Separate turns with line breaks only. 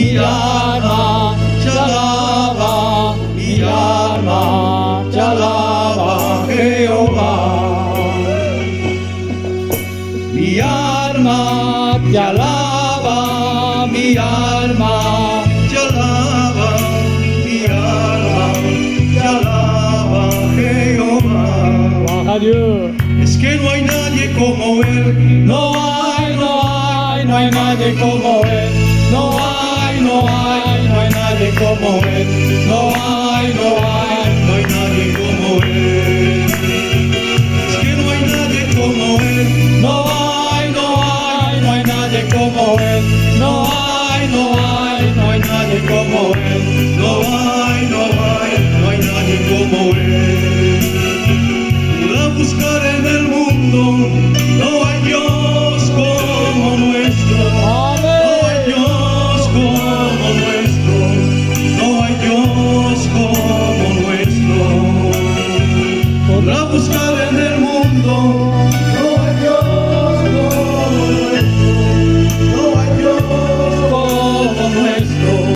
mi alma te alaba, mi alma te alaba, Jehová. Mi alma te alaba, mi alma te alaba, mi alma te alaba, Jehová.
Adiós.
Es que no hay nadie como Él,
No hay nadie como Él. No hay nadie como Él. No hay
nadie como Él. Es que no hay nadie como Él,
No hay nadie como Él. No hay nadie como Él.
no hay nadie como Él. Pude buscar en el mundo, no hay Dios como nuestro. No hay Dios como nuestro, no hay Dios como nuestro. Podrá buscar